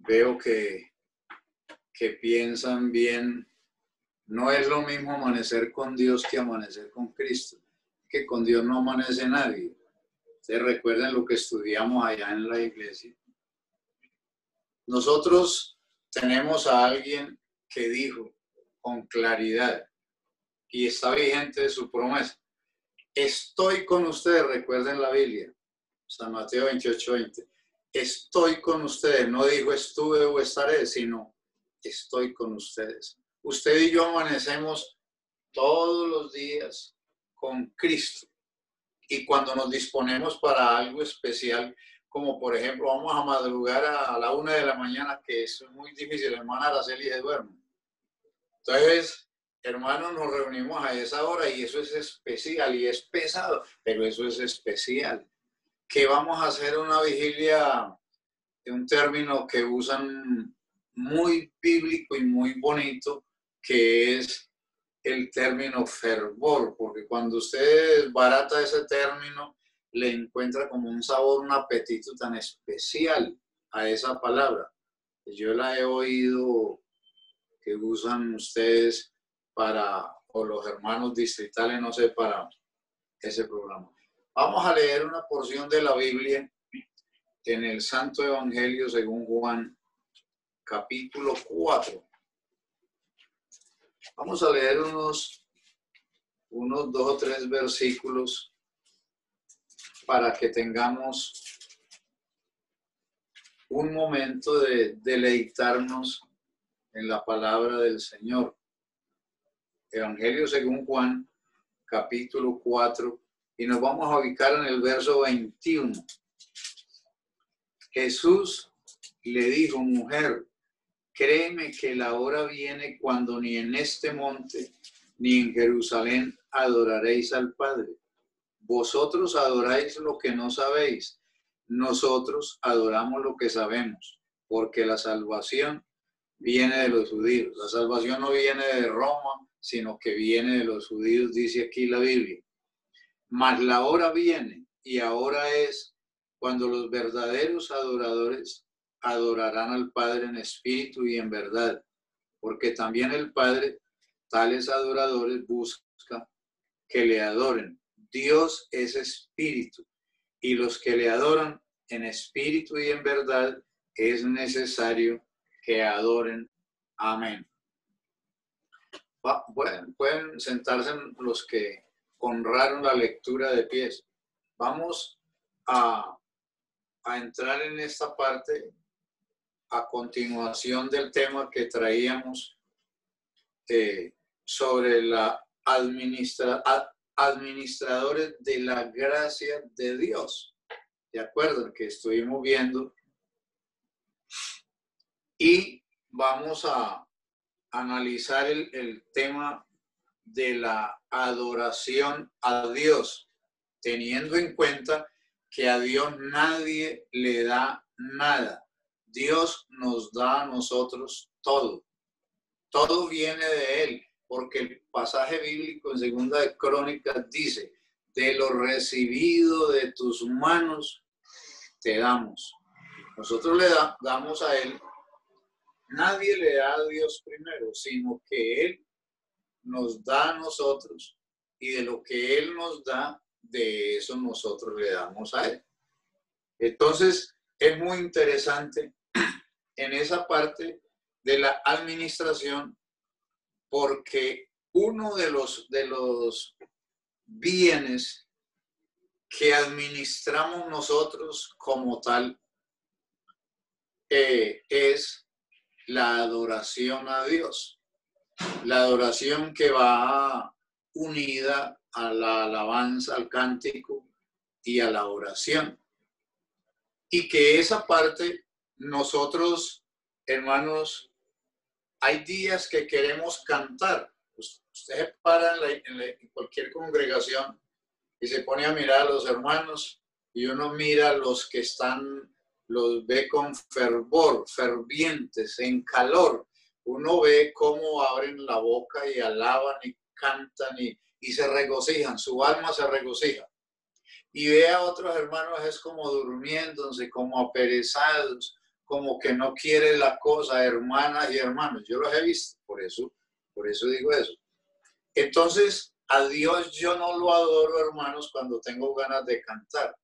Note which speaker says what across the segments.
Speaker 1: veo que piensan bien. No es lo mismo amanecer con Dios que amanecer con Cristo, que con Dios no amanece nadie. Ustedes recuerden lo que estudiamos allá en la iglesia. Nosotros tenemos a alguien que dijo con claridad, y está vigente de su promesa: estoy con ustedes. Recuerden la Biblia, San Mateo 28:20. Estoy con ustedes. No dijo estuve o estaré, sino estoy con ustedes. Usted y yo amanecemos todos los días con Cristo. Y cuando nos disponemos para algo especial, como por ejemplo vamos a madrugar a la 1 de la mañana, que es muy difícil, hermana Araceli se duerme. Entonces, hermanos, nos reunimos a esa hora y eso es especial y es pesado, pero eso es especial. Que vamos a hacer una vigilia de un término que usan muy bíblico y muy bonito, que es el término fervor, porque cuando usted barata ese término, le encuentra como un sabor, un apetito tan especial a esa palabra. Yo la he oído que usan ustedes para, o los hermanos distritales, no sé, para ese programa. Vamos a leer una porción de la Biblia en el Santo Evangelio según Juan, capítulo 4. Vamos a leer unos 2 o 3 versículos para que tengamos un momento de deleitarnos en la palabra del Señor. Evangelio según Juan, capítulo 4, y nos vamos a ubicar en el verso 21. Jesús le dijo: mujer, créeme que la hora viene cuando ni en este monte ni en Jerusalén adoraréis al Padre. Vosotros adoráis lo que no sabéis, nosotros adoramos lo que sabemos, porque la salvación viene de los judíos. La salvación no viene de Roma, sino que viene de los judíos, dice aquí la Biblia. Mas la hora viene, y ahora es, cuando los verdaderos adoradores adorarán al Padre en espíritu y en verdad, porque también el Padre tales adoradores busca que le adoren. Dios es espíritu, y los que le adoran en espíritu y en verdad es necesario que adoren. Amén. Pueden sentarse los que honraron la lectura de pies. Vamos a entrar en esta parte a continuación del tema que traíamos sobre la administradores de la gracia de Dios. ¿De acuerdo? Que estuvimos viendo. Y vamos a analizar el tema de la adoración a Dios, teniendo en cuenta que a Dios nadie le da nada. Dios nos da a nosotros todo. Todo viene de Él, porque el pasaje bíblico en 2 de Crónicas dice: de lo recibido de tus manos te damos. Nosotros le damos a Él. Nadie le da a Dios primero, sino que Él nos da a nosotros, y de lo que Él nos da, de eso nosotros le damos a Él. Entonces, es muy interesante en esa parte de la administración, porque uno de los bienes que administramos nosotros como tal es la adoración a Dios. La adoración que va unida a la alabanza, al cántico y a la oración. Y que esa parte nosotros, hermanos, hay días que queremos cantar. Usted se para en cualquier congregación y se pone a mirar a los hermanos, y uno mira a los que están, los ve con fervor, fervientes, en calor. Uno ve cómo abren la boca y alaban y cantan y se regocijan, su alma se regocija. Y ve a otros hermanos es como durmiéndose, como aperezados, como que no quiere la cosa, hermanas y hermanos. Yo los he visto, por eso digo eso. Entonces, a Dios yo no lo adoro, hermanos, cuando tengo ganas de cantar.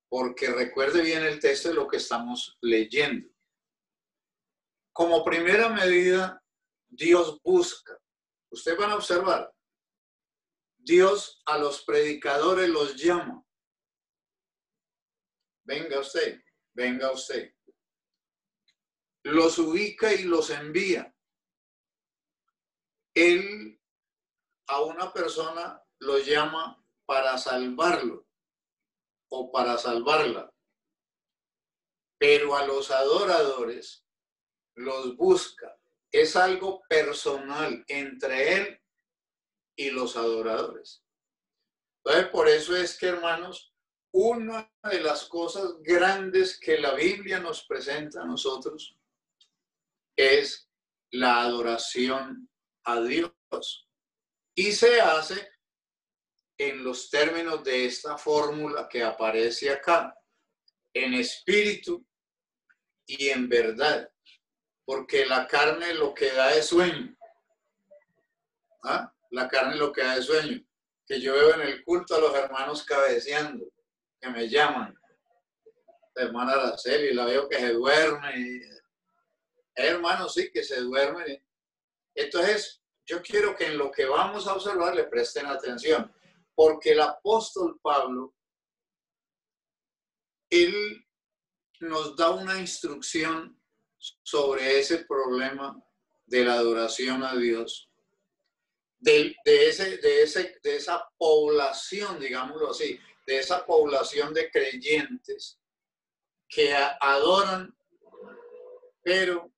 Speaker 1: Porque recuerde bien el texto de lo que estamos leyendo. Como primera medida, Dios busca. Ustedes van a observar. Dios a los predicadores los llama. Venga usted, venga usted. Los ubica y los envía. Él a una persona lo llama para salvarlo o para salvarla. Pero a los adoradores los busca. Es algo personal entre él y los adoradores. Entonces, por eso es que, hermanos, una de las cosas grandes que la Biblia nos presenta a nosotros es la adoración a Dios. Y se hace en los términos de esta fórmula que aparece acá, en espíritu y en verdad, porque la carne lo que da es sueño. ¿Ah? La carne lo que da es sueño. Que yo veo en el culto a los hermanos cabeceando, que me llaman. La hermana Araceli, la veo que se duerme. Hermanos, sí, que se duermen. Entonces, yo quiero que en lo que vamos a observar le presten atención, porque el apóstol Pablo, él nos da una instrucción sobre ese problema de la adoración a Dios, de esa población, digámoslo así, de esa población de creyentes que adoran, pero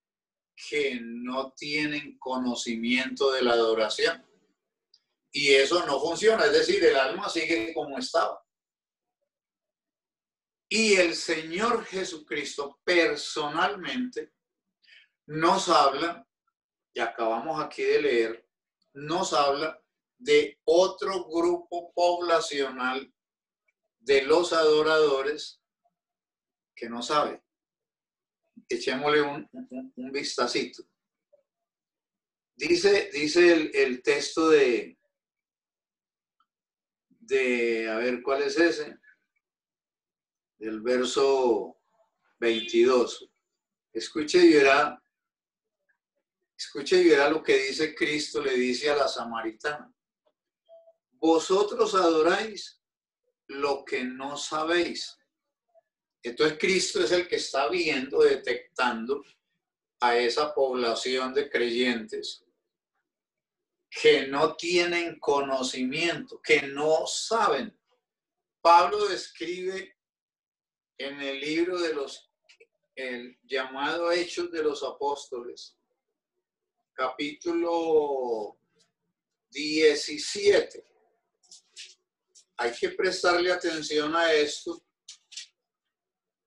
Speaker 1: que no tienen conocimiento de la adoración. Y eso no funciona, es decir, el alma sigue como estaba. Y el Señor Jesucristo personalmente nos habla, y acabamos aquí de leer, nos habla de otro grupo poblacional de los adoradores que no sabe. Echémosle un vistacito. Dice el texto de, a ver, ¿cuál es ese? Del verso 22. Escuche y verá lo que dice Cristo, le dice a la samaritana. Vosotros adoráis lo que no sabéis. Entonces Cristo es el que está viendo, detectando a esa población de creyentes que no tienen conocimiento, que no saben. Pablo describe en el libro de el llamado Hechos de los Apóstoles, capítulo 17. Hay que prestarle atención a esto,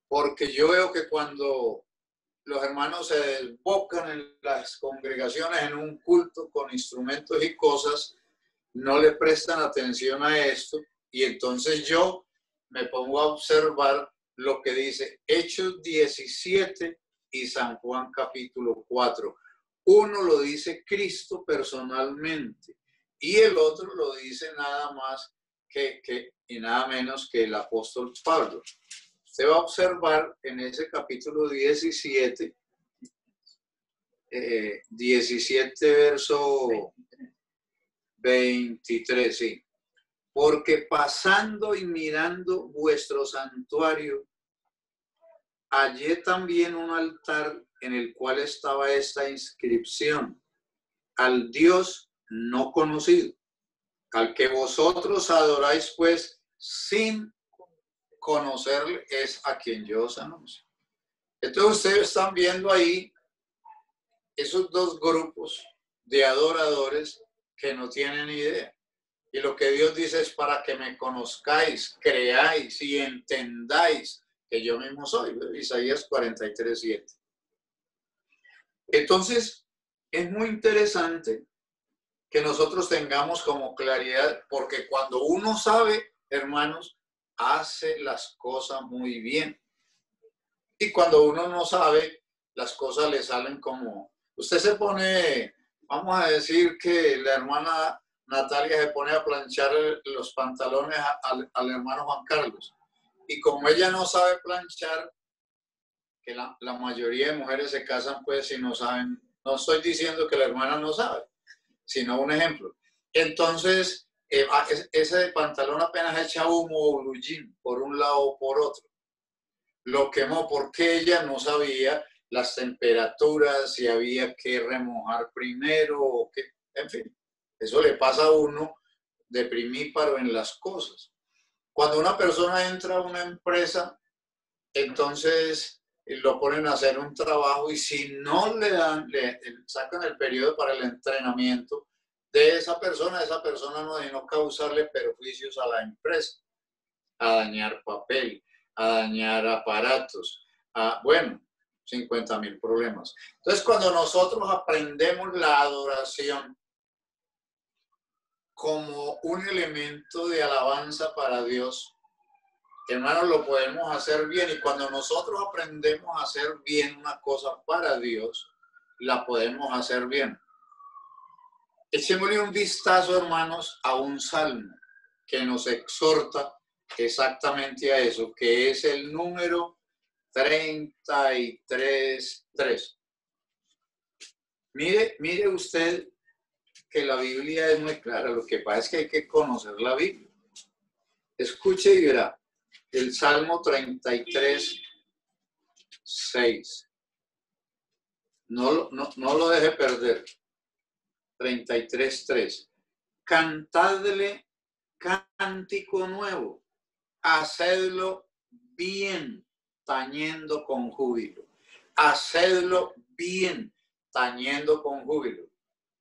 Speaker 1: porque yo veo que cuando los hermanos se desbocan en las congregaciones en un culto con instrumentos y cosas, no le prestan atención a esto, y entonces yo me pongo a observar lo que dice Hechos 17 y San Juan capítulo 4. Uno lo dice Cristo personalmente y el otro lo dice nada más y nada menos que el apóstol Pablo. Usted va a observar en ese capítulo 17, 17 verso 23, sí. Porque pasando y mirando vuestro santuario, hallé también un altar en el cual estaba esta inscripción: al Dios no conocido, al que vosotros adoráis pues sin conocerle, es a quien yo os anuncio. Entonces ustedes están viendo ahí esos dos grupos de adoradores que no tienen idea. Y lo que Dios dice es para que me conozcáis, creáis y entendáis que yo mismo soy. Isaías 43:7. Entonces, es muy interesante que nosotros tengamos como claridad, porque cuando uno sabe, hermanos, hace las cosas muy bien. Y cuando uno no sabe, las cosas le salen como... Usted se pone, vamos a decir que la hermana Natalia se pone a planchar los pantalones al hermano Juan Carlos. Y como ella no sabe planchar, que la mayoría de mujeres se casan pues si no saben, no estoy diciendo que la hermana no sabe, sino un ejemplo. Entonces, ese pantalón apenas echa humo o blue jean por un lado o por otro. Lo quemó porque ella no sabía las temperaturas, si había que remojar primero o qué, en fin. Eso le pasa a uno de primíparo en las cosas. Cuando una persona entra a una empresa, entonces lo ponen a hacer un trabajo y si no le dan, le sacan el periodo para el entrenamiento de esa persona no debe causarle perjuicios a la empresa, a dañar papel, a dañar aparatos, bueno, 50,000 problemas. Entonces, cuando nosotros aprendemos la adoración como un elemento de alabanza para Dios, hermanos, lo podemos hacer bien. Y cuando nosotros aprendemos a hacer bien una cosa para Dios, la podemos hacer bien. Echémosle un vistazo, hermanos, a un salmo que nos exhorta exactamente a eso, que es el número 33:3. Mire usted que la Biblia es muy clara, lo que pasa es que hay que conocer la Biblia. Escuche y verá, el Salmo 33:6. No lo deje perder. 33:3. Cantadle cántico nuevo, hacedlo bien, tañendo con júbilo. Hacedlo bien, tañendo con júbilo.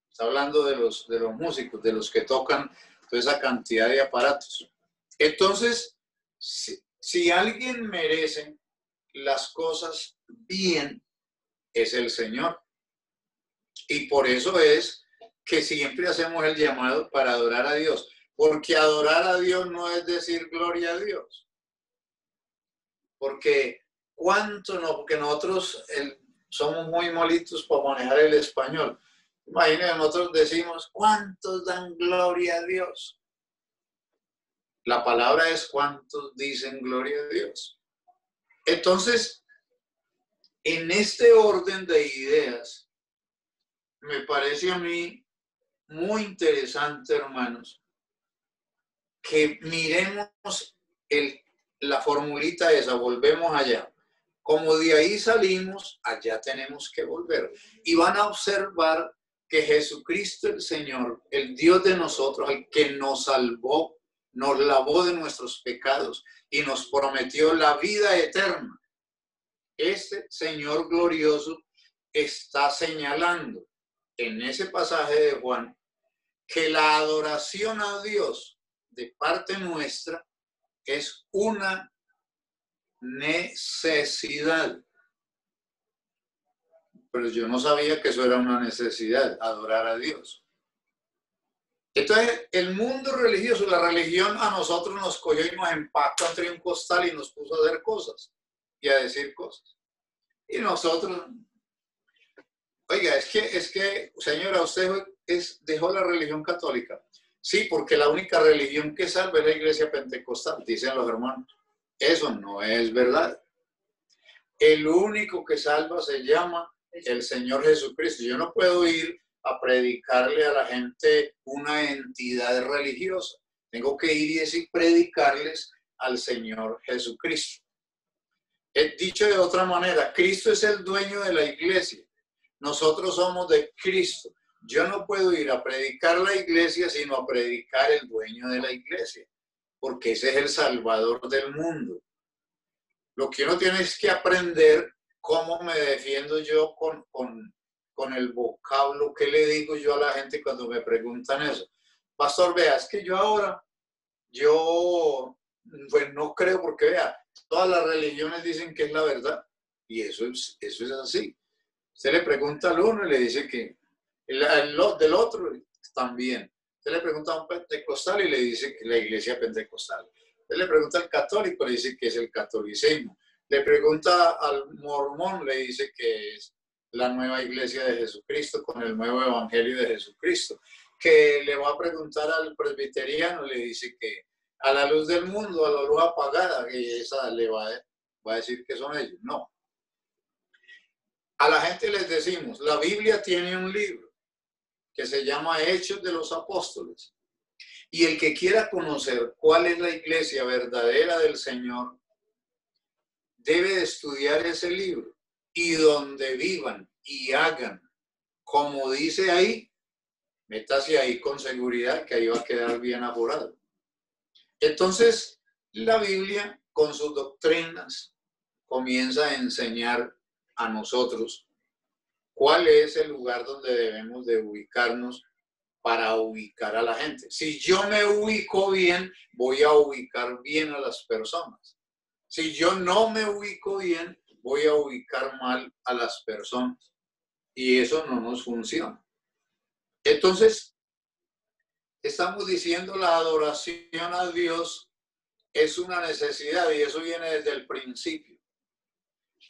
Speaker 1: Está hablando de los músicos, de los que tocan toda esa cantidad de aparatos. Entonces, si alguien merece las cosas bien, es el Señor. Y por eso es que siempre hacemos el llamado para adorar a Dios. Porque adorar a Dios no es decir gloria a Dios. Porque cuánto no, porque nosotros somos muy molitos para manejar el español. Imagínense, nosotros decimos, ¿cuántos dan gloria a Dios? La palabra es cuántos dicen gloria a Dios. Entonces, en este orden de ideas, me parece a mí muy interesante, hermanos, que miremos la formulita esa, volvemos allá. Como de ahí salimos, allá tenemos que volver. Y van a observar que Jesucristo el Señor, el Dios de nosotros, el que nos salvó, nos lavó de nuestros pecados y nos prometió la vida eterna. Este Señor glorioso está señalando en ese pasaje de Juan que la adoración a Dios de parte nuestra es una necesidad. Pero yo no sabía que eso era una necesidad, adorar a Dios. Entonces, el mundo religioso, la religión a nosotros nos cogió y nos empacó entre un costal y nos puso a hacer cosas y a decir cosas. Y nosotros, oiga, es que señora, usted dejó la religión católica. Sí, porque la única religión que salva es la iglesia pentecostal, dicen los hermanos. Eso no es verdad. El único que salva se llama el Señor Jesucristo. Yo no puedo ir a predicarle a la gente una entidad religiosa. Tengo que ir y predicarles al Señor Jesucristo. Dicho de otra manera, Cristo es el dueño de la iglesia. Nosotros somos de Cristo. Yo no puedo ir a predicar la iglesia, sino a predicar el dueño de la iglesia, porque ese es el Salvador del mundo. Lo que uno tiene es que aprender cómo me defiendo yo con el vocablo que le digo yo a la gente cuando me preguntan eso. Pastor, vea, es que pues no creo, porque vea, todas las religiones dicen que es la verdad, y eso es así. Usted le pregunta al uno y le dice que del otro también. Usted le pregunta a un pentecostal y le dice que la iglesia pentecostal. Usted le pregunta al católico y le dice que es el catolicismo. Le pregunta al mormón, le dice que es la nueva iglesia de Jesucristo con el nuevo evangelio de Jesucristo. Que le va a preguntar al presbiteriano, le dice que a la luz del mundo, a la luz apagada, que esa le va a decir que son ellos. No. A la gente les decimos, la Biblia tiene un libro que se llama Hechos de los Apóstoles. Y el que quiera conocer cuál es la iglesia verdadera del Señor, debe de estudiar ese libro. Y donde vivan y hagan, como dice ahí, métase ahí con seguridad que ahí va a quedar bien apurado. Entonces, la Biblia, con sus doctrinas, comienza a enseñar a nosotros cuál es el lugar donde debemos de ubicarnos para ubicar a la gente. Si yo me ubico bien, voy a ubicar bien a las personas. Si yo no me ubico bien, voy a ubicar mal a las personas. Y eso no nos funciona. Entonces, estamos diciendo la adoración a Dios es una necesidad y eso viene desde el principio.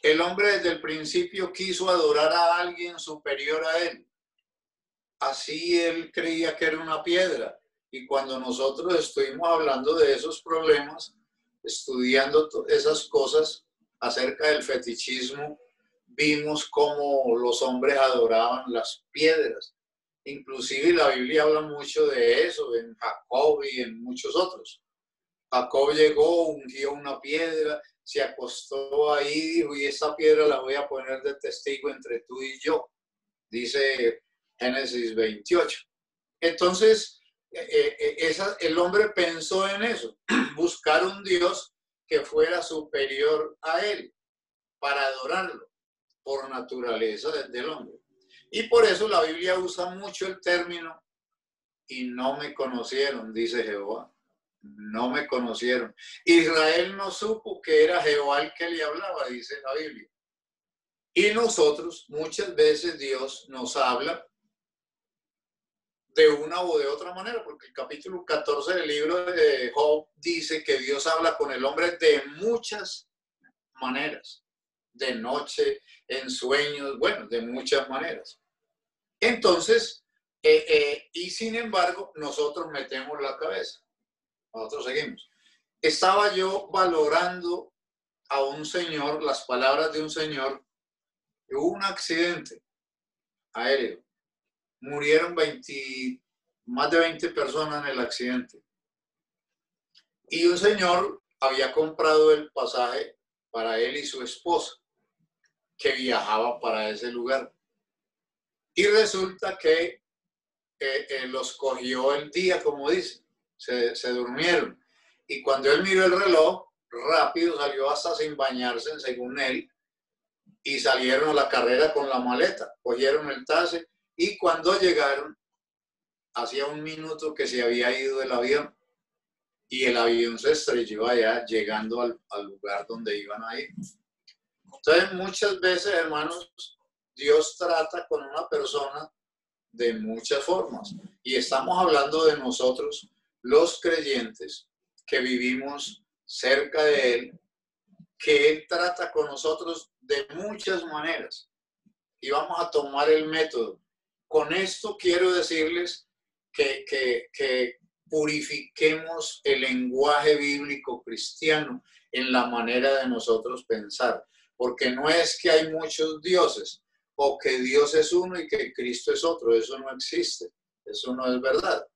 Speaker 1: El hombre desde el principio quiso adorar a alguien superior a él. Así él creía que era una piedra. Y cuando nosotros estuvimos hablando de esos problemas, estudiando esas cosas acerca del fetichismo, vimos cómo los hombres adoraban las piedras. Inclusive la Biblia habla mucho de eso, en Jacob y en muchos otros. Jacob llegó, ungió una piedra, se acostó ahí, dijo, y esta piedra la voy a poner de testigo entre tú y yo, dice Génesis 28. Entonces, el hombre pensó en eso, buscar un Dios que fuera superior a él, para adorarlo, por naturaleza del hombre. Y por eso la Biblia usa mucho el término, y no me conocieron, dice Jehová. No me conocieron. Israel no supo que era Jehová el que le hablaba, dice la Biblia. Y nosotros, muchas veces Dios nos habla de una o de otra manera, porque el capítulo 14 del libro de Job dice que Dios habla con el hombre de muchas maneras, de noche, en sueños, bueno, de muchas maneras. Entonces, y sin embargo, nosotros metemos la cabeza, nosotros seguimos. Estaba yo valorando a un señor, las palabras de un señor, que hubo un accidente aéreo. Murieron más de 20 personas en el accidente. Y un señor había comprado el pasaje para él y su esposa, que viajaban para ese lugar. Y resulta que los cogió el día, como dice, se durmieron. Y cuando él miró el reloj, rápido salió hasta sin bañarse, según él, y salieron a la carrera con la maleta, cogieron el taxi y cuando llegaron, hacía un minuto que se había ido el avión y el avión se estrelló allá llegando al lugar donde iban a ir. Entonces muchas veces, hermanos, Dios trata con una persona de muchas formas y estamos hablando de nosotros, los creyentes que vivimos cerca de Él, que Él trata con nosotros de muchas maneras y vamos a tomar el método. Con esto quiero decirles que purifiquemos el lenguaje bíblico cristiano en la manera de nosotros pensar, porque no es que hay muchos dioses o que Dios es uno y que Cristo es otro, eso no existe, eso no es verdad.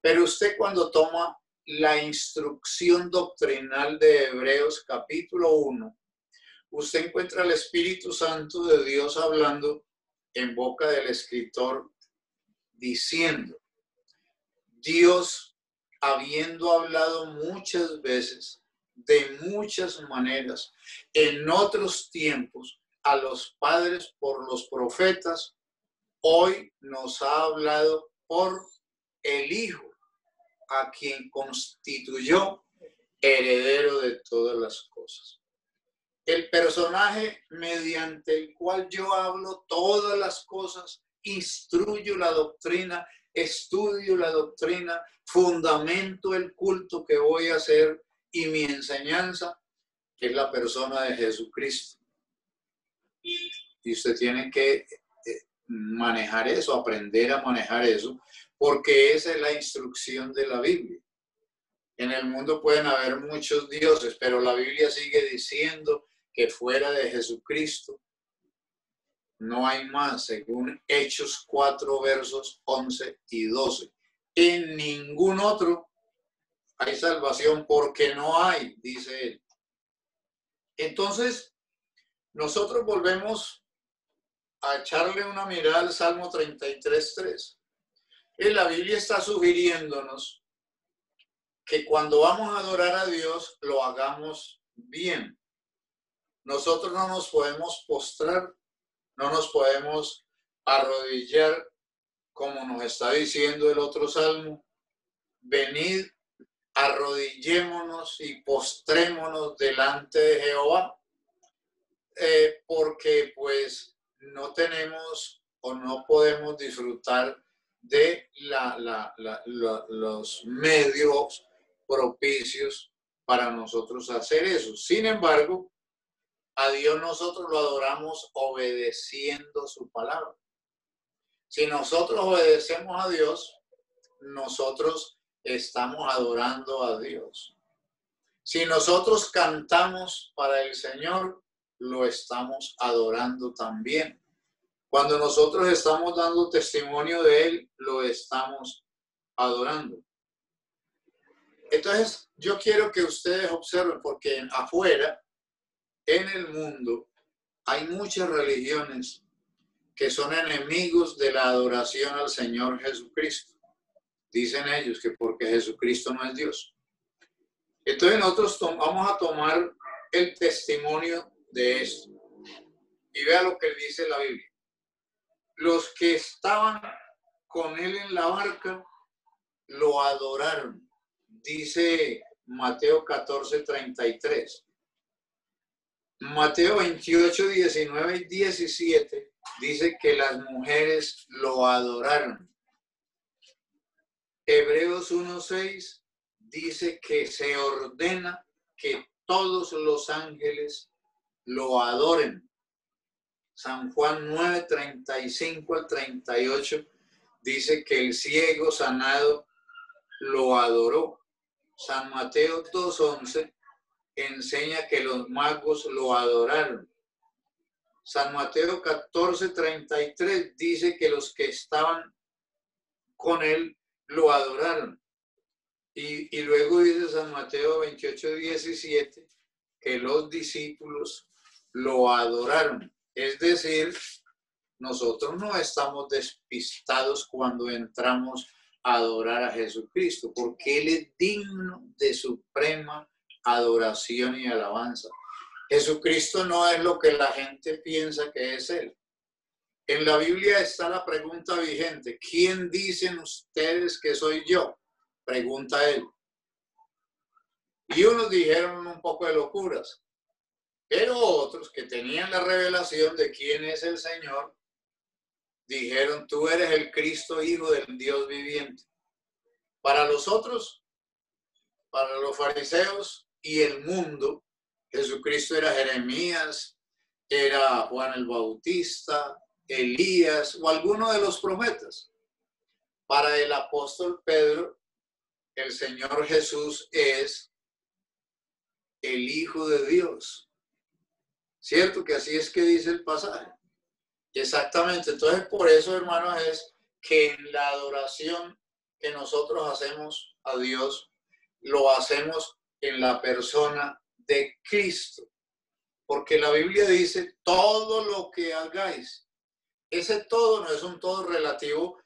Speaker 1: Pero usted cuando toma la instrucción doctrinal de Hebreos capítulo 1, usted encuentra al Espíritu Santo de Dios hablando en boca del escritor diciendo, Dios habiendo hablado muchas veces, de muchas maneras, en otros tiempos, a los padres por los profetas, hoy nos ha hablado por el Hijo, a quien constituyó heredero de todas las cosas. El personaje mediante el cual yo hablo todas las cosas, instruyo la doctrina, estudio la doctrina, fundamento el culto que voy a hacer y mi enseñanza, que es la persona de Jesucristo. Y usted tiene que manejar eso, aprender a manejar eso, porque esa es la instrucción de la Biblia. En el mundo pueden haber muchos dioses, pero la Biblia sigue diciendo que fuera de Jesucristo no hay más, según Hechos 4, versos 11 y 12. En ningún otro hay salvación, porque no hay, dice él. Entonces, nosotros volvemos a echarle una mirada al Salmo 33:3. La Biblia está sugiriéndonos que cuando vamos a adorar a Dios, lo hagamos bien. Nosotros no nos podemos postrar, no nos podemos arrodillar, como nos está diciendo el otro salmo. Venid, arrodillémonos y postrémonos delante de Jehová, porque pues no tenemos o no podemos disfrutar de los medios propicios para nosotros hacer eso. Sin embargo, a Dios nosotros lo adoramos obedeciendo su palabra. Si nosotros obedecemos a Dios, nosotros estamos adorando a Dios. Si nosotros cantamos para el Señor, lo estamos adorando también. Cuando nosotros estamos dando testimonio de Él, lo estamos adorando. Entonces, yo quiero que ustedes observen, porque afuera, en el mundo, hay muchas religiones que son enemigos de la adoración al Señor Jesucristo. Dicen ellos que porque Jesucristo no es Dios. Entonces nosotros vamos a tomar el testimonio de esto. Y vea lo que dice la Biblia. Los que estaban con él en la barca lo adoraron. Dice Mateo 14:33. Mateo 28, 19 y 17 dice que las mujeres lo adoraron. Hebreos 1:6 dice que se ordena que todos los ángeles lo adoren. San Juan 9:35 al 38 dice que el ciego sanado lo adoró. San Mateo 2:11 enseña que los magos lo adoraron. San Mateo 14:33 dice que los que estaban con él lo adoraron. Y luego dice San Mateo 28:17 que los discípulos lo adoraron. Es decir, nosotros no estamos despistados cuando entramos a adorar a Jesucristo, porque Él es digno de suprema adoración y alabanza. Jesucristo no es lo que la gente piensa que es Él. En la Biblia está la pregunta vigente: ¿quién dicen ustedes que soy yo? Pregunta Él. Y unos dijeron un poco de locuras, pero otros que tenían la revelación de quién es el Señor, dijeron: tú eres el Cristo, Hijo del Dios viviente. Para los otros, para los fariseos y el mundo, Jesucristo era Jeremías, era Juan el Bautista, Elías o alguno de los profetas. Para el apóstol Pedro, el Señor Jesús es el Hijo de Dios. ¿Cierto? Que así es que dice el pasaje. Exactamente. Entonces, por eso, hermanos, es que en la adoración que nosotros hacemos a Dios, lo hacemos en la persona de Cristo. Porque la Biblia dice: todo lo que hagáis. Ese todo no es un todo relativo,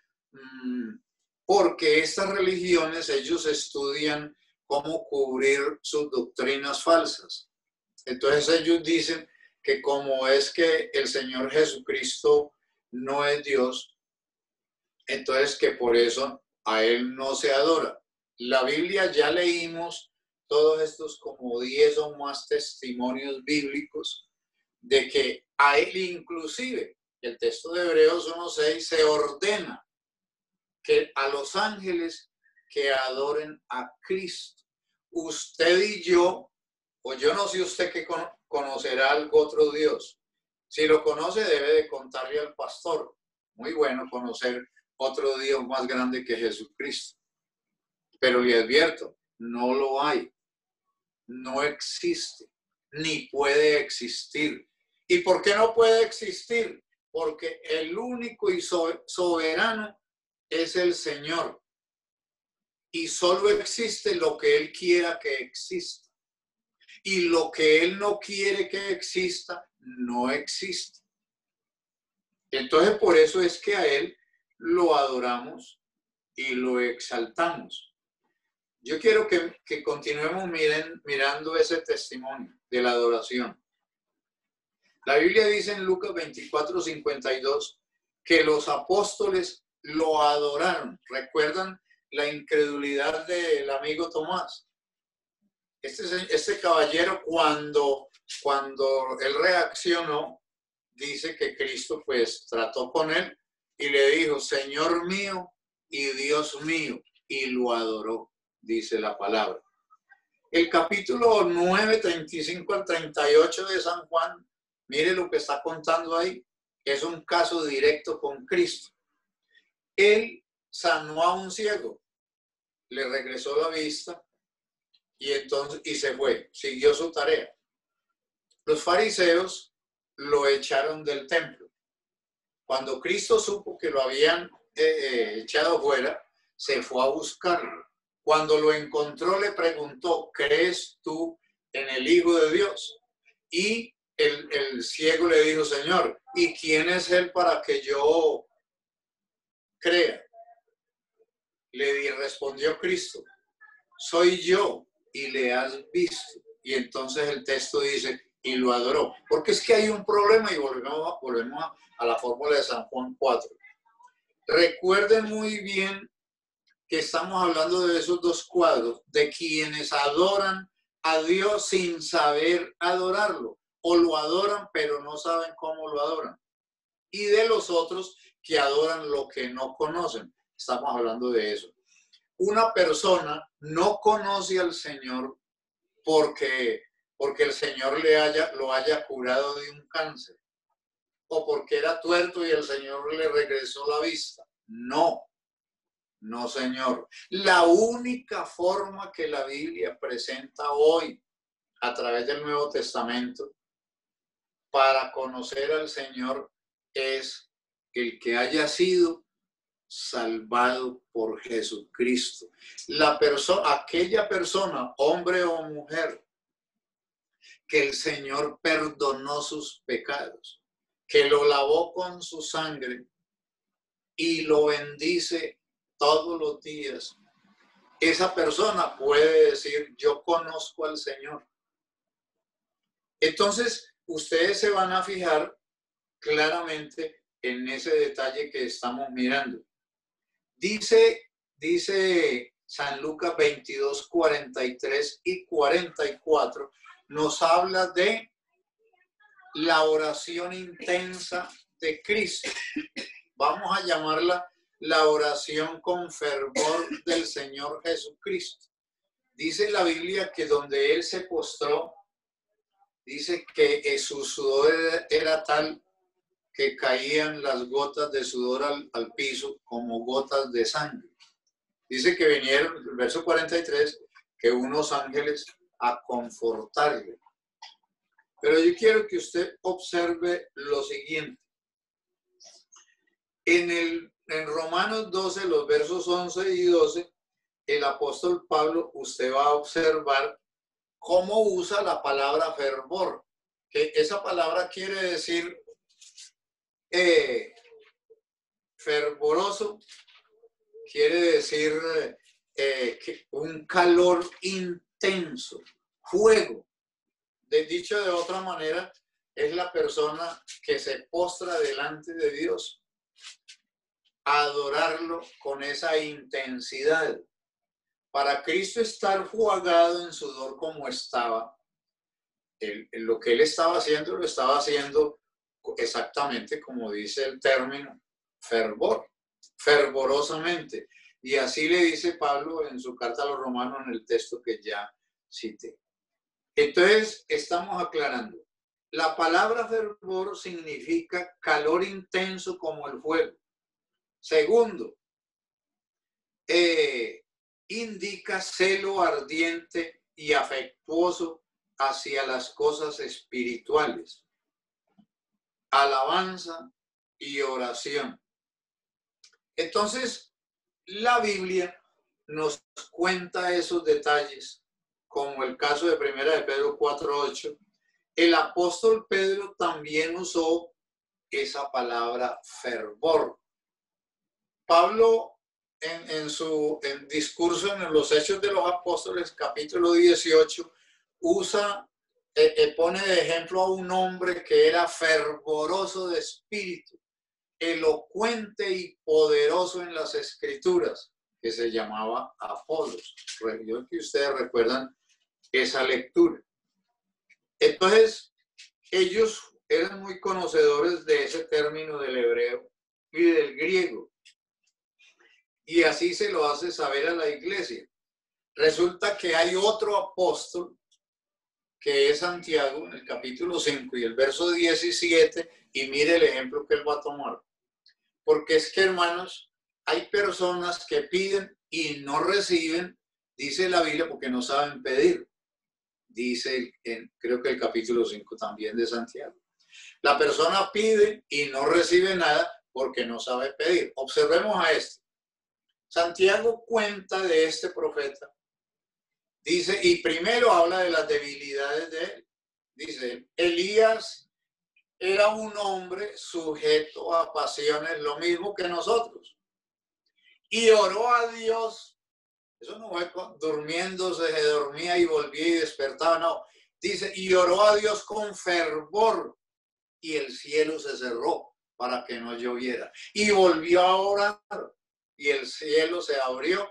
Speaker 1: porque estas religiones, ellos estudian cómo cubrir sus doctrinas falsas. Entonces ellos dicen que como es que el Señor Jesucristo no es Dios, entonces que por eso a Él no se adora. La Biblia, ya leímos todos estos como 10 o más testimonios bíblicos de que a Él inclusive, el texto de Hebreos 1:6 se ordena que a los ángeles que adoren a Cristo. Usted y yo O yo no sé usted que conocerá algún otro Dios. Si lo conoce, debe de contarle al pastor. Muy bueno conocer otro Dios más grande que Jesucristo. Pero le advierto, no lo hay. No existe, ni puede existir. ¿Y por qué no puede existir? Porque el único y soberano es el Señor. Y solo existe lo que Él quiera que exista. Y lo que Él no quiere que exista, no existe. Entonces, por eso es que a Él lo adoramos y lo exaltamos. Yo quiero que continuemos mirando ese testimonio de la adoración. La Biblia dice en Lucas 24:52 que los apóstoles lo adoraron. ¿Recuerdan la incredulidad del amigo Tomás? Este caballero, cuando él reaccionó, dice que Cristo pues trató con él y le dijo, Señor mío y Dios mío, y lo adoró, dice la palabra. El capítulo 9, 35 al 38 de San Juan, mire lo que está contando ahí, es un caso directo con Cristo. Él sanó a un ciego, le regresó la vista y se fue, siguió su tarea. Los fariseos lo echaron del templo. Cuando Cristo supo que lo habían echado fuera, se fue a buscarlo. Cuando lo encontró, le preguntó, ¿crees tú en el Hijo de Dios? Y el ciego le dijo, Señor, ¿y quién es él para que yo crea? Le respondió Cristo, soy yo y le has visto. Y entonces el texto dice, y lo adoró. Porque es que hay un problema y volvemos a la fórmula de San Juan 4. Recuerden muy bien que estamos hablando de esos dos cuadros, de quienes adoran a Dios sin saber adorarlo, o lo adoran pero no saben cómo lo adoran, y de los otros que adoran lo que no conocen. Estamos hablando de eso. Una persona no conoce al Señor porque el Señor lo haya curado de un cáncer, o porque era tuerto y el Señor le regresó la vista. No. No, Señor. La única forma que la Biblia presenta hoy a través del Nuevo Testamento para conocer al Señor es el que haya sido salvado por Jesucristo. Aquella persona, hombre o mujer, que el Señor perdonó sus pecados, que lo lavó con su sangre y lo bendice todos los días, esa persona puede decir, yo conozco al Señor. Entonces, ustedes se van a fijar claramente en ese detalle que estamos mirando. Dice San Lucas 22, 43 y 44, nos habla de la oración intensa de Cristo. Vamos a llamarla la oración con fervor del Señor Jesucristo. Dice la Biblia que donde Él se postró, dice que su sudor era tal que caían las gotas de sudor al piso como gotas de sangre. Dice que vinieron, el verso 43, que unos ángeles a confortarle. Pero yo quiero que usted observe lo siguiente. En Romanos 12, los versos 11 y 12, el apóstol Pablo, usted va a observar cómo usa la palabra fervor, que esa palabra quiere decir fervoroso, quiere decir un calor intenso, fuego. Dicho de otra manera, es la persona que se postra delante de Dios a adorarlo con esa intensidad. Para Cristo estar jugado en sudor como estaba, lo que él estaba haciendo, lo estaba haciendo exactamente como dice el término, fervor, fervorosamente. Y así le dice Pablo en su carta a los romanos en el texto que ya cité. Entonces, estamos aclarando. La palabra fervor significa calor intenso como el fuego. Segundo, indica celo ardiente y afectuoso hacia las cosas espirituales, alabanza y oración. Entonces, la Biblia nos cuenta esos detalles, como el caso de 1 de Pedro 4:8. El apóstol Pedro también usó esa palabra fervor. Pablo, en su discurso en los Hechos de los Apóstoles, capítulo 18, pone de ejemplo a un hombre que era fervoroso de espíritu, elocuente y poderoso en las escrituras, que se llamaba Apolos. Yo que ustedes recuerdan esa lectura. Entonces, ellos eran muy conocedores de ese término del hebreo y del griego. Y así se lo hace saber a la iglesia. Resulta que hay otro apóstol, que es Santiago, en el capítulo 5 y el verso 17, y mire el ejemplo que él va a tomar. Porque es que, hermanos, hay personas que piden y no reciben, dice la Biblia, porque no saben pedir. Dice, creo que el capítulo 5 también de Santiago. La persona pide y no recibe nada porque no sabe pedir. Observemos a este. Santiago cuenta de este profeta. Dice, y primero habla de las debilidades de él. Dice, Elías era un hombre sujeto a pasiones, lo mismo que nosotros. Y oró a Dios. Eso no fue durmiéndose, se dormía y volvía y despertaba, no. Dice, y oró a Dios con fervor y el cielo se cerró para que no lloviera. Y volvió a orar y el cielo se abrió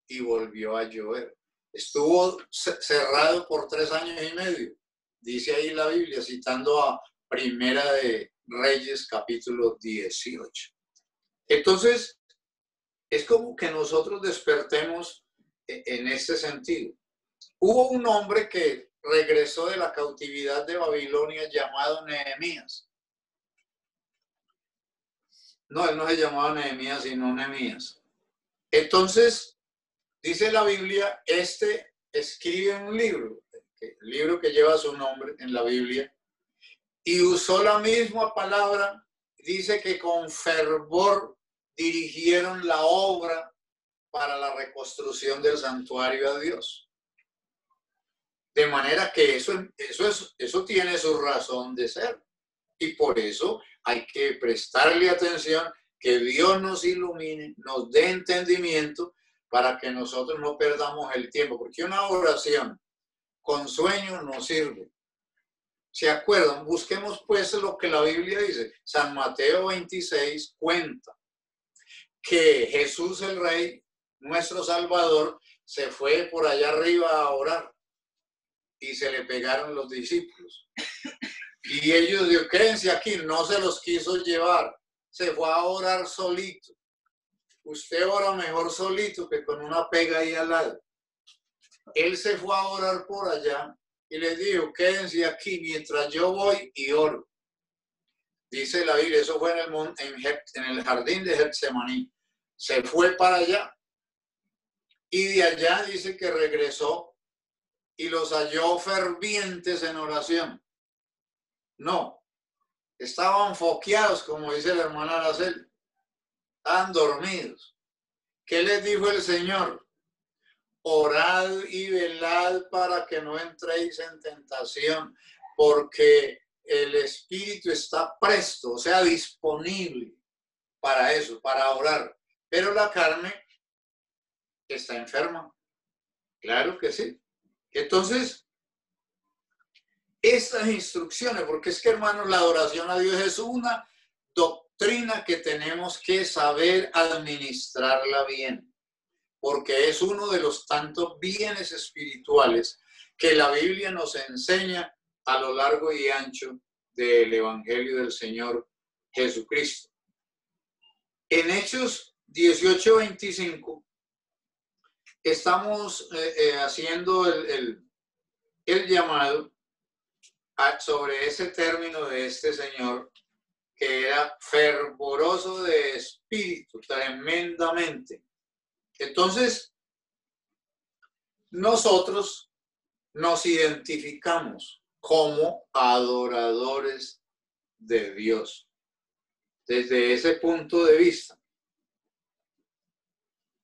Speaker 1: y volvió a llover. Estuvo cerrado por 3 años y medio. Dice ahí la Biblia, citando a Primera de Reyes, capítulo 18. Entonces, es como que nosotros despertemos en este sentido. Hubo un hombre que regresó de la cautividad de Babilonia llamado Nehemías. No, él no se llamaba Nehemías, sino Nehemías. Entonces, dice la Biblia, este escribe un libro, el libro que lleva su nombre en la Biblia, y usó la misma palabra, dice que con fervor dirigieron la obra para la reconstrucción del santuario a Dios. De manera que eso tiene su razón de ser. Y por eso hay que prestarle atención, que Dios nos ilumine, nos dé entendimiento para que nosotros no perdamos el tiempo. Porque una oración con sueño no sirve. ¿Se acuerdan? Busquemos pues lo que la Biblia dice. San Mateo 26 cuenta que Jesús el Rey, nuestro Salvador, se fue por allá arriba a orar y se le pegaron los discípulos. Y ellos dijeron, quédense aquí, no se los quiso llevar, se fue a orar solito. Usted ora mejor solito que con una pega ahí al lado. Él se fue a orar por allá y les dijo, quédense aquí mientras yo voy y oro. Dice la Biblia, eso fue en el jardín de Getsemaní. Se fue para allá y de allá dice que regresó y los halló fervientes en oración. No, estaban foqueados, como dice la hermana Araceli. Estaban dormidos. ¿Qué les dijo el Señor? Orad y velad para que no entréis en tentación, porque el espíritu está presto, o sea, disponible para eso, para orar. Pero la carne está enferma. Claro que sí. Entonces, estas instrucciones, porque es que, hermanos, la adoración a Dios es una doctrina que tenemos que saber administrarla bien, porque es uno de los tantos bienes espirituales que la Biblia nos enseña a lo largo y ancho del Evangelio del Señor Jesucristo. En Hechos 18:25 estamos haciendo el el llamado sobre ese término de este señor que era fervoroso de espíritu, tremendamente. Entonces, nosotros nos identificamos como adoradores de Dios. Desde ese punto de vista,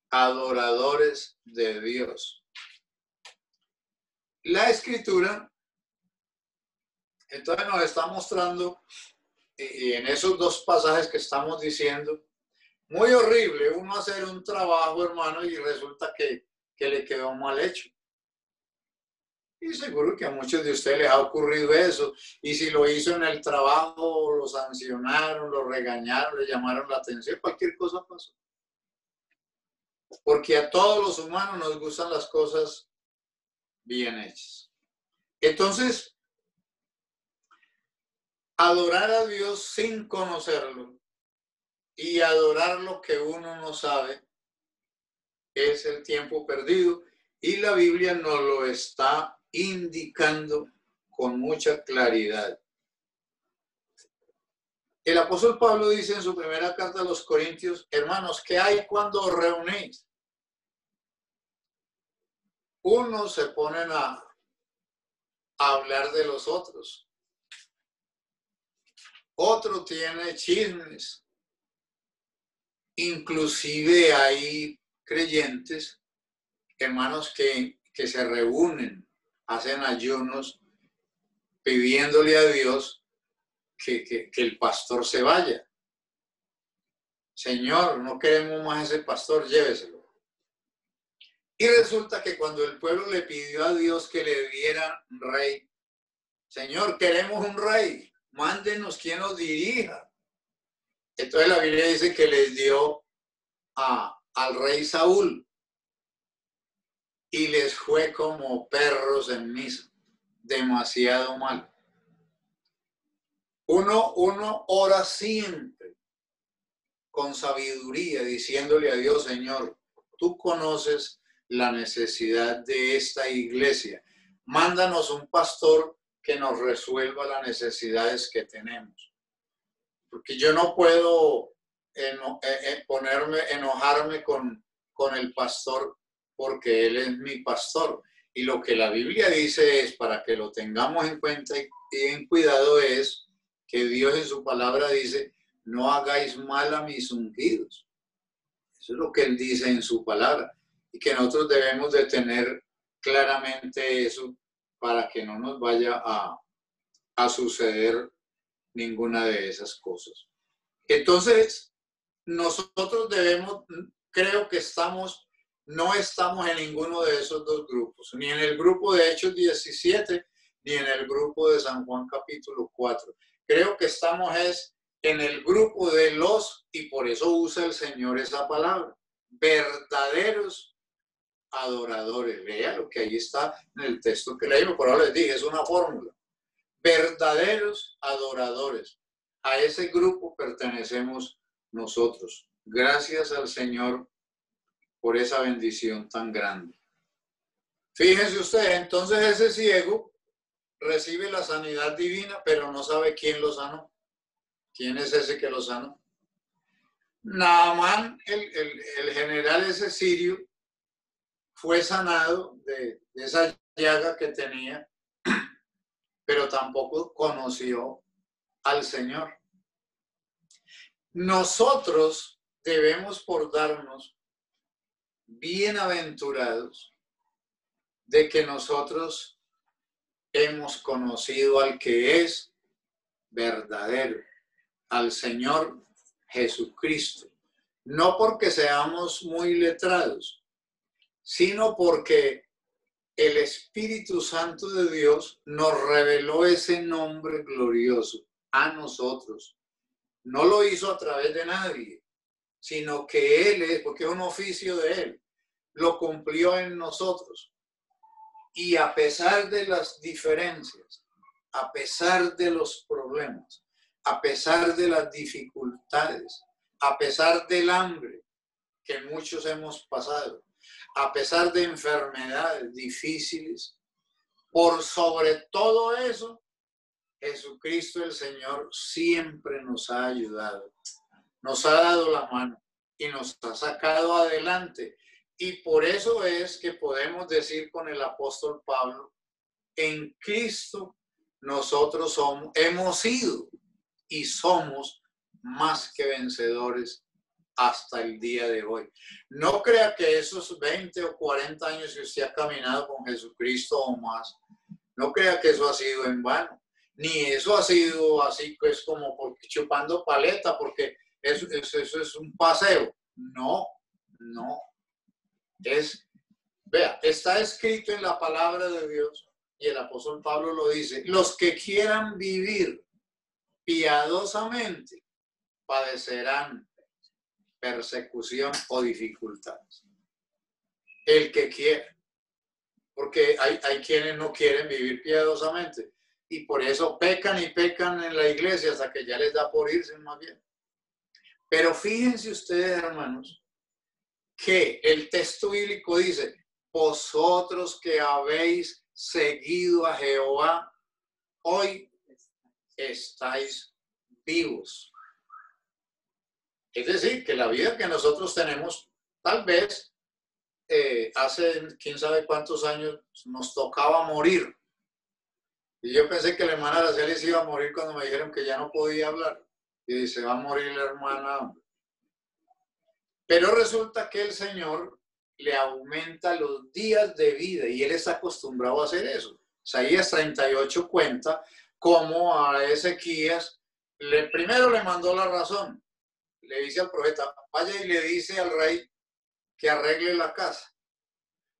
Speaker 1: adoradores de Dios. La Escritura, entonces, nos está mostrando, y en esos dos pasajes que estamos diciendo, muy horrible uno hacer un trabajo, hermano, y resulta que le quedó mal hecho. Y seguro que a muchos de ustedes les ha ocurrido eso. Y si lo hizo en el trabajo, lo sancionaron, lo regañaron, le llamaron la atención, cualquier cosa pasó. Porque a todos los humanos nos gustan las cosas bien hechas. Entonces, adorar a Dios sin conocerlo y adorar lo que uno no sabe es el tiempo perdido, y la Biblia nos lo está indicando con mucha claridad. El apóstol Pablo dice en su primera carta a los Corintios: hermanos, ¿qué hay cuando os reunéis? Unos se ponen a hablar de los otros. Otro tiene chismes. Inclusive hay creyentes, hermanos, que se reúnen, hacen ayunos, pidiéndole a Dios que el pastor se vaya. Señor, no queremos más ese pastor, lléveselo. Y resulta que cuando el pueblo le pidió a Dios que le diera un rey, Señor, queremos un rey, mándenos quien nos dirija. Entonces la Biblia dice que les dio al rey Saúl, y les fue como perros en misa, demasiado mal. Uno ora siempre con sabiduría, diciéndole a Dios: Señor, tú conoces la necesidad de esta iglesia. Mándanos un pastor que nos resuelva las necesidades que tenemos. Porque yo no puedo enojarme con el pastor, porque él es mi pastor. Y lo que la Biblia dice es, para que lo tengamos en cuenta y en cuidado, es que Dios en su palabra dice: no hagáis mal a mis ungidos. Eso es lo que él dice en su palabra. Y que nosotros debemos de tener claramente eso para que no nos vaya a suceder ninguna de esas cosas. Entonces, nosotros debemos, creo que no estamos en ninguno de esos dos grupos, ni en el grupo de Hechos 17, ni en el grupo de San Juan capítulo 4. Creo que estamos en el grupo de los, y por eso usa el Señor esa palabra, verdaderos adoradores. Lea lo que ahí está en el texto que leímos, por ahora les dije, es una fórmula. Verdaderos adoradores. A ese grupo pertenecemos nosotros. Gracias al Señor por esa bendición tan grande. Fíjense usted, entonces ese ciego recibe la sanidad divina, pero no sabe quién lo sanó. ¿Quién es ese que lo sanó? Naamán, el general ese sirio, fue sanado de esa llaga que tenía, pero tampoco conoció al Señor. Nosotros debemos portarnos bienaventurados de que nosotros hemos conocido al que es verdadero, al Señor Jesucristo. No porque seamos muy letrados, sino porque el Espíritu Santo de Dios nos reveló ese nombre glorioso a nosotros. No lo hizo a través de nadie, sino que Él es, porque es un oficio de Él, lo cumplió en nosotros. Y a pesar de las diferencias, a pesar de los problemas, a pesar de las dificultades, a pesar del hambre que muchos hemos pasado, a pesar de enfermedades difíciles, Por sobre todo eso, Jesucristo el Señor siempre nos ha ayudado, nos ha dado la mano y nos ha sacado adelante. Y por eso es que podemos decir con el apóstol Pablo, en Cristo nosotros hemos sido y somos más que vencedores hasta el día de hoy. No crea que esos 20 o 40 años que usted ha caminado con Jesucristo o más, no crea que eso ha sido en vano, ni eso ha sido así, pues como porque chupando paleta, porque eso es un paseo. No, no. Vea, está escrito en la palabra de Dios, y el apóstol Pablo lo dice, los que quieran vivir piadosamente padecerán persecución o dificultades. El que quiera. Porque hay quienes no quieren vivir piadosamente y por eso pecan y pecan en la iglesia hasta que ya les da por irse más bien. Pero fíjense ustedes, hermanos, que el texto bíblico dice, vosotros que habéis seguido a Jehová, hoy estáis vivos. Es decir, que la vida que nosotros tenemos, tal vez, hace quién sabe cuántos años nos tocaba morir. Y yo pensé que la hermana Araceli se iba a morir cuando me dijeron que ya no podía hablar. Y dice, va a morir la hermana. Pero resulta que el Señor le aumenta los días de vida y Él está acostumbrado a hacer eso. Isaías 38 cuenta cómo a Ezequías primero le mandó la razón. Le dice al profeta, vaya y le dice al rey que arregle la casa,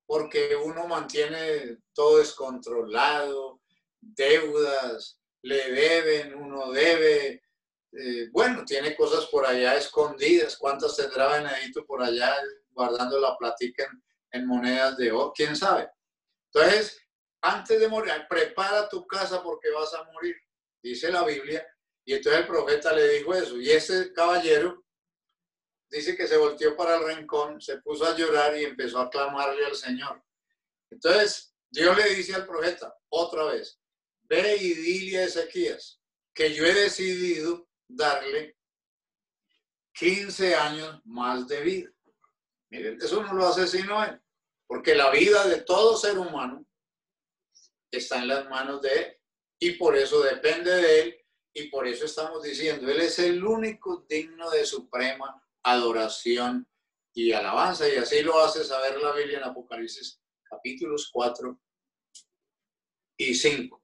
Speaker 1: porque uno mantiene todo descontrolado, deudas, le deben, uno debe, bueno, tiene cosas por allá escondidas, ¿cuántas tendrá Benedito por allá guardando la platica en monedas de oro? ¿Quién sabe? Entonces, antes de morir, prepara tu casa porque vas a morir, dice la Biblia, y entonces el profeta le dijo eso, y ese caballero dice que se volteó para el rincón, se puso a llorar y empezó a clamarle al Señor. Entonces, Dios le dice al profeta, otra vez, ve y dile a Ezequías que yo he decidido darle 15 años más de vida. Miren, eso no lo hace sino Él, porque la vida de todo ser humano está en las manos de Él, y por eso depende de Él, y por eso estamos diciendo, Él es el único digno de suprema adoración y alabanza, y así lo hace saber la Biblia en Apocalipsis capítulos 4 y 5.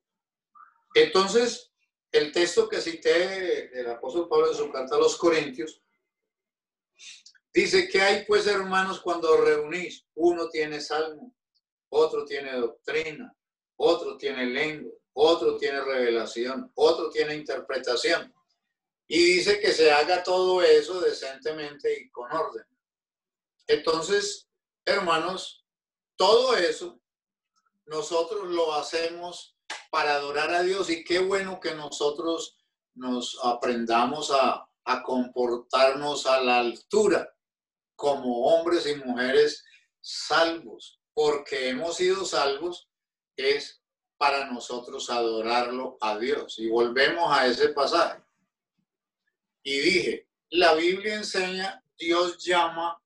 Speaker 1: Entonces, el texto que cité del apóstol Pablo en su carta a los Corintios dice que hay pues hermanos cuando reunís, uno tiene salmo, otro tiene doctrina, otro tiene lengua, otro tiene revelación, otro tiene interpretación. Y dice que se haga todo eso decentemente y con orden. Entonces, hermanos, todo eso nosotros lo hacemos para adorar a Dios, y qué bueno que nosotros nos aprendamos a comportarnos a la altura como hombres y mujeres salvos, porque hemos sido salvos es para nosotros adorarlo a Dios. Y volvemos a ese pasaje. Y dije, la Biblia enseña, Dios llama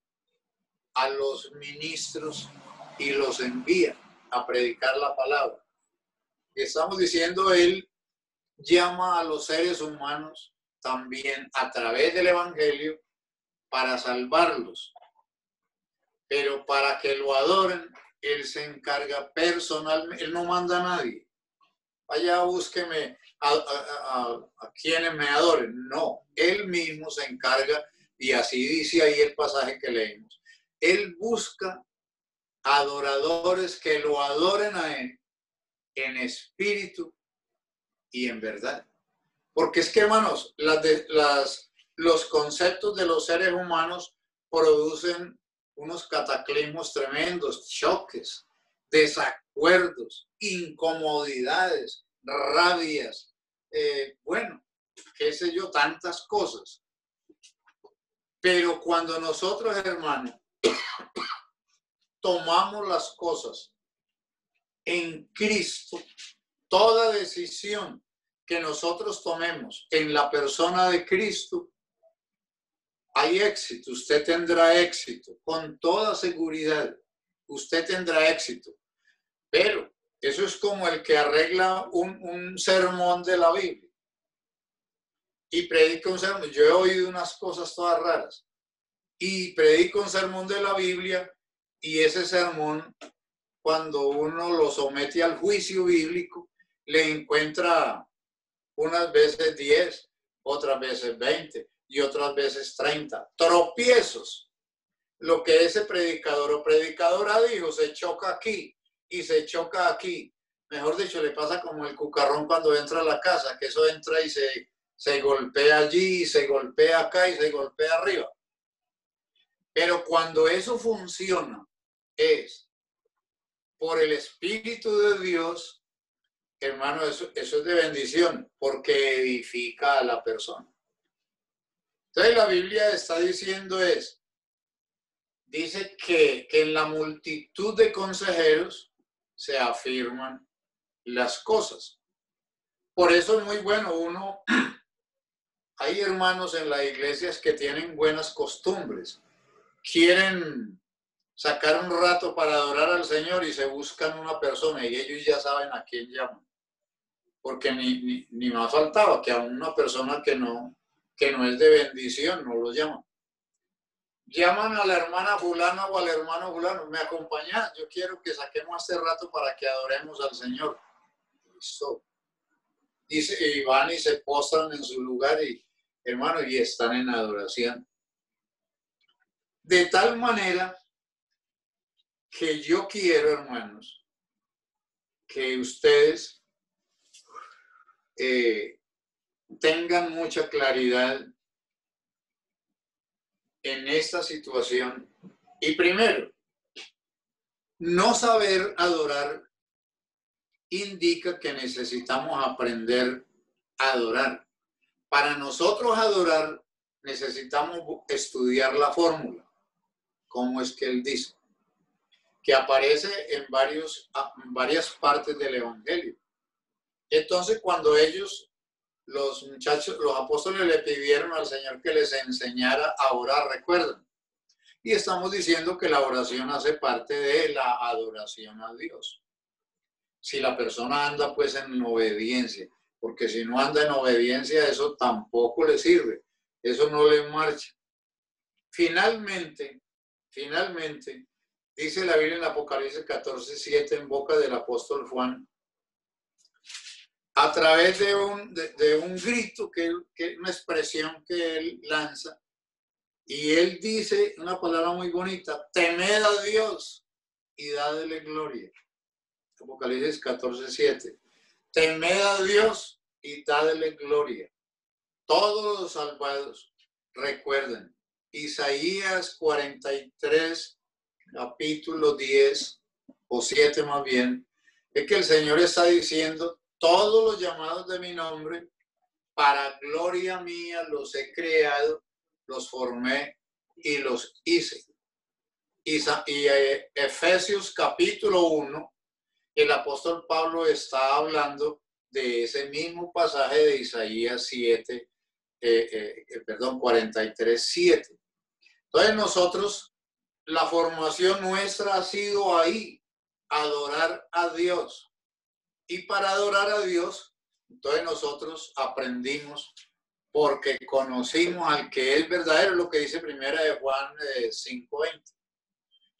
Speaker 1: a los ministros y los envía a predicar la palabra. Y estamos diciendo, Él llama a los seres humanos también a través del Evangelio para salvarlos. Pero para que lo adoren, Él se encarga personalmente, Él no manda a nadie. Vaya, búsqueme a quienes me adoren. No, Él mismo se encarga, y así dice ahí el pasaje que leímos. Él busca adoradores que lo adoren a Él en espíritu y en verdad. Porque es que, hermanos, los conceptos de los seres humanos producen unos cataclismos tremendos, choques, desacuerdos, incomodidades, rabias, bueno, qué sé yo, tantas cosas. Pero cuando nosotros, hermanos, tomamos las cosas en Cristo, toda decisión que nosotros tomemos en la persona de Cristo, hay éxito. Usted tendrá éxito, con toda seguridad. Usted tendrá éxito. Pero eso es como el que arregla un sermón de la Biblia y predica un sermón. Yo he oído unas cosas todas raras y predica un sermón de la Biblia, y ese sermón, cuando uno lo somete al juicio bíblico, le encuentra unas veces 10, otras veces 20 y otras veces 30 tropiezos. Lo que ese predicador o predicadora dijo, se choca aquí y se choca aquí. Mejor dicho, le pasa como el cucarrón cuando entra a la casa, que eso entra y se golpea allí, y se golpea acá y se golpea arriba. Pero cuando eso funciona, es por el Espíritu de Dios, hermano, eso es de bendición, porque edifica a la persona. Entonces la Biblia está diciendo dice que en la multitud de consejeros se afirman las cosas. Por eso es muy bueno hay hermanos en las iglesias que tienen buenas costumbres, quieren sacar un rato para adorar al Señor y se buscan una persona y ellos ya saben a quién llaman. Porque ni más faltaba que a una persona que no es de bendición no lo llaman. Llaman a la hermana fulana o al hermano fulano, ¿me acompañas? Yo quiero que saquemos este rato para que adoremos al Señor. Listo. Y van y se postran en su lugar y, hermano, y están en adoración. De tal manera que yo quiero, hermanos, que ustedes tengan mucha claridad en esta situación. Y primero, no saber adorar indica que necesitamos aprender a adorar. Para nosotros adorar, necesitamos estudiar la fórmula. ¿Cómo es que él dice? Que aparece en varias partes del Evangelio. Entonces, cuando los muchachos, los apóstoles le pidieron al Señor que les enseñara a orar, recuerdan. Y estamos diciendo que la oración hace parte de la adoración a Dios. Si la persona anda pues en obediencia, porque si no anda en obediencia, eso tampoco le sirve, eso no le marcha. Finalmente, dice la Biblia en Apocalipsis 14:7 en boca del apóstol Juan, a través de un grito, que es una expresión que él lanza, y él dice una palabra muy bonita: temed a Dios y dadle gloria. Apocalipsis 14:7. Temed a Dios y dadle gloria. Todos los salvados, recuerden, Isaías 43, capítulo 10 o 7 más bien, es que el Señor está diciendo: todos los llamados de mi nombre, para gloria mía los he creado, los formé y los hice. Y Efesios capítulo 1, el apóstol Pablo está hablando de ese mismo pasaje de Isaías 43:7. Entonces nosotros, la formación nuestra ha sido ahí, adorar a Dios. Y para adorar a Dios, entonces nosotros aprendimos, porque conocimos al que es verdadero, lo que dice primera de Juan 5:20.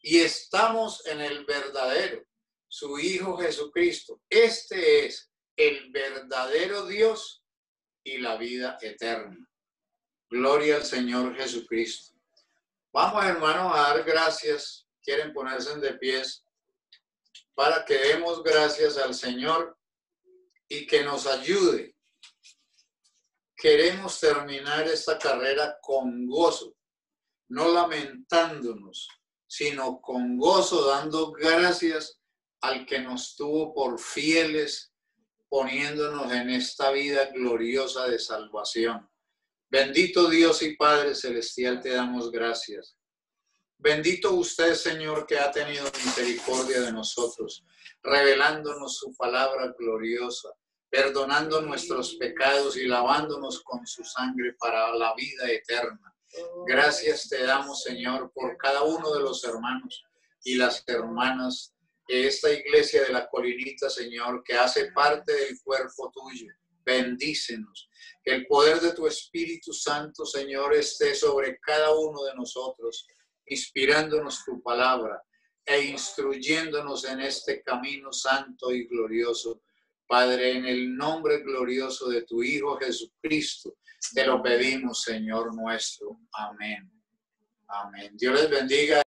Speaker 1: Y estamos en el verdadero, su Hijo Jesucristo. Este es el verdadero Dios y la vida eterna. Gloria al Señor Jesucristo. Vamos, hermanos, a dar gracias. Quieren ponerse de pies para que demos gracias al Señor y que nos ayude. Queremos terminar esta carrera con gozo, no lamentándonos, sino con gozo, dando gracias al que nos tuvo por fieles, poniéndonos en esta vida gloriosa de salvación. Bendito Dios y Padre Celestial, te damos gracias. Bendito usted, Señor, que ha tenido misericordia de nosotros, revelándonos su palabra gloriosa, perdonando nuestros pecados y lavándonos con su sangre para la vida eterna. Gracias te damos, Señor, por cada uno de los hermanos y las hermanas de esta iglesia de la Colinita, Señor, que hace parte del cuerpo tuyo. Bendícenos. Que el poder de tu Espíritu Santo, Señor, esté sobre cada uno de nosotros, inspirándonos tu palabra e instruyéndonos en este camino santo y glorioso. Padre, en el nombre glorioso de tu Hijo Jesucristo, te lo pedimos, Señor nuestro. Amén. Amén. Dios les bendiga.